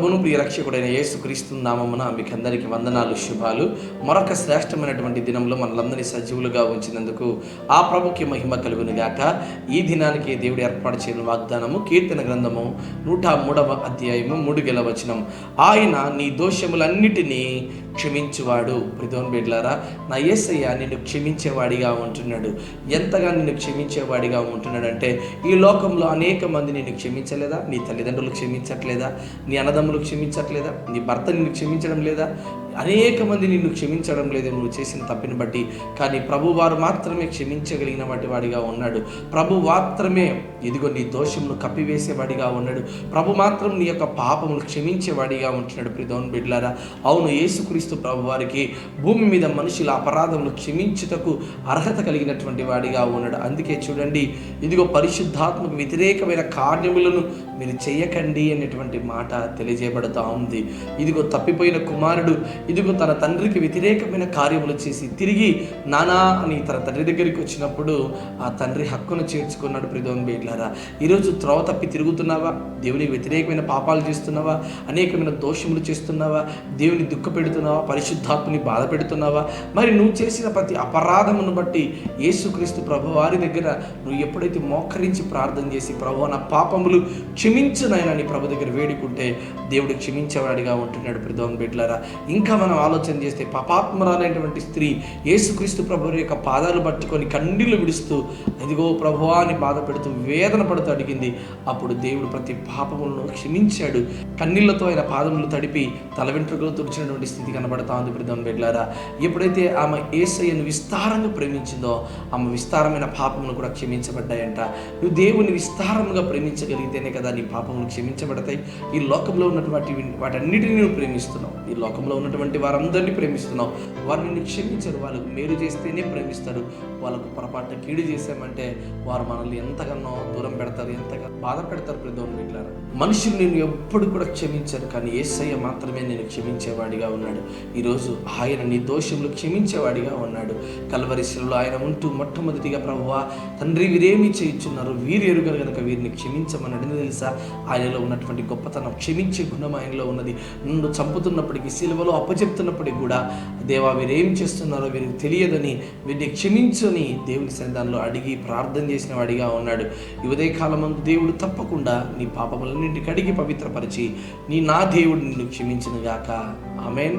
ప్రభును ప్రియ రక్షకుడైన యేసుక్రీస్తు నామమున మీకు అందరికీ వందనాలు, శుభాలు. మరొక శ్రేష్టమైనటువంటి దినంలో మనలందరినీ సజీవులుగా ఉంచినందుకు ఆ ప్రభుకి మహిమ కలుగును గాక. ఈ దినానికి దేవుడు ఏర్పాటు చేయని వాగ్దానము కీర్తన గ్రంథము 103వ అధ్యాయము 3 వచనం. ఆయన నీ దోషములన్నిటినీ క్షమించువాడు. ప్రిదోన్ బిడ్లారా, నా యేసయ్య నిన్ను క్షమించేవాడిగా ఉంటున్నాడు. ఎంతగా నిన్ను క్షమించేవాడిగా ఉంటున్నాడంటే, ఈ లోకంలో అనేక మంది నిన్ను క్షమించలేదా? నీ తల్లిదండ్రులు క్షమించట్లేదా? నీ అన్నదమ్ములు క్షమించట్లేదా? నీ భర్త నిన్ను క్షమించడం లేదా? అనేక మంది నిన్ను క్షమించడం లేదు నువ్వు చేసిన తప్పిని బట్టి. కానీ ప్రభువారు మాత్రమే క్షమించగలిగిన వాడిగా ఉన్నాడు. ప్రభు మాత్రమే ఇదిగో నీ దోషమును కప్పివేసేవాడిగా ఉన్నాడు. ప్రభు మాత్రం నీ యొక్క పాపములు క్షమించేవాడిగా ఉంటున్నాడు. ప్రిదోన్ బిడ్లారా, అవును, యేసుక్రీస్తు ప్రభు వారికి భూమి మీద మనుషుల అపరాధములు క్షమించుటకు అర్హత కలిగినటువంటి వాడిగా ఉన్నాడు. అందుకే చూడండి, ఇదిగో పరిశుద్ధాత్మకు వ్యతిరేకమైన కార్యములను మీరు చేయకండి అనేటువంటి మాట తెలియజేయబడుతూ ఉంది. ఇదిగో తప్పిపోయిన కుమారుడు ఇదిగో తన తండ్రికి వ్యతిరేకమైన కార్యములు చేసి తిరిగి నానా అని తన తండ్రి దగ్గరికి వచ్చినప్పుడు ఆ తండ్రి హక్కును చేర్చుకున్నాడు. ప్రిదోన్ బిడ్లారా, ఈరోజు త్రోవ తప్పి తిరుగుతున్నావా? దేవునికి వ్యతిరేకమైన పాపాలు చేస్తున్నావా? అనేకమైన దోషములు చేస్తున్నావా? దేవుని దుఃఖ పెడుతున్నావా? పరిశుద్ధాత్మని బాధ పెడుతున్నావా? మరి నువ్వు చేసిన ప్రతి అపరాధమును బట్టి యేసుక్రీస్తు ప్రభు వారి దగ్గర నువ్వు ఎప్పుడైతే మోకరించి ప్రార్థన చేసి, ప్రభు నా పాపములు క్షమించునైనా ప్రభు దగ్గర వేడుకుంటే దేవుడు క్షమించేవాడిగా ఉంటున్నాడు. ప్రిదోన్ బిడ్లారా, ఇంకా మనం ఆలోచన చేస్తే పాపాత్మరాలైనటువంటి స్త్రీ యేసుక్రీస్తు ప్రభు యొక్క పాదాలు పట్టుకొని కన్నీళ్లు విడుస్తూ ఇదిగో ప్రభువా అని బాధ పెడుతూ వేదన పడుతూ అడిగింది. అప్పుడు దేవుడు ప్రతి పాపములను క్షమించాడు. కన్నీళ్లతో ఆయన పాదములు తడిపి తల వెంట్రుకలు తుడిచినటువంటి స్థితి కనబడతా ఉంది. ప్రిదోన్ బిడ్లారా, ఎప్పుడైతే ఆమె యేసయ్యను విస్తారంగా ప్రేమించిందో ఆమె విస్తారమైన పాపములు కూడా క్షమించబడ్డాయంట. నువ్వు దేవుని విస్తారంగా ప్రేమించగలిగితేనే కదా నీ పాపములు క్షమించబడతాయి. ఈ లోకంలో ఉన్నటువంటి వాటన్నిటిని నువ్వు ప్రేమిస్తున్నావు. ఈ లోకంలో ఉన్నటువంటి వారందరినీ ప్రేమిస్తున్నావు. వారు నిన్ను క్షమించరు. వాళ్ళకు మేలు చేస్తేనే ప్రేమిస్తారు. వాళ్ళకు పొరపాటు కీడు చేసామంటే వారు మనల్ని ఎంతగానో దూరం పెడతారు, ఎంతగా బాధ పెడతారు. ప్రిదోన్ బిడ్లారా, మనుషులు నేను ఎప్పుడు కూడా క్షమించారు, కానీ యేసయ్య మాత్రమే నేను క్షమించేవాడిగా ఉన్నాడు. ఈరోజు ఆయన నీ దోషములు క్షమించేవాడిగా ఉన్నాడు. కల్వరి శిలువలో ఆయన ఉంటూ మొట్టమొదటిగా ప్రభువా తండ్రి వీరేమి చేయించున్నారు, వీరు ఎరుగరు కనుక వీరిని క్షమించమన్నాడు. తెలుసా, ఆయనలో ఉన్నటువంటి గొప్పతనం, క్షమించే గుణం ఆయనలో ఉన్నది. నన్ను చంపుతున్నప్పటికీ, శిలువలో అప్పచెప్తున్నప్పటికీ కూడా దేవా వీరేం చేస్తున్నారో వీరికి తెలియదని వీరిని క్షమించని దేవుని సన్నిధానంలో అడిగి ప్రార్థన చేసిన వాడిగా ఉన్నాడు. ఈ ఉదయకాలమందు దేవుడు తప్పకుండా నీ పాపములన్నింటినీ కడిగి పవిత్రపరిచి నా దేవుడు నిన్ను క్షమించును గాక. ఆమేన్.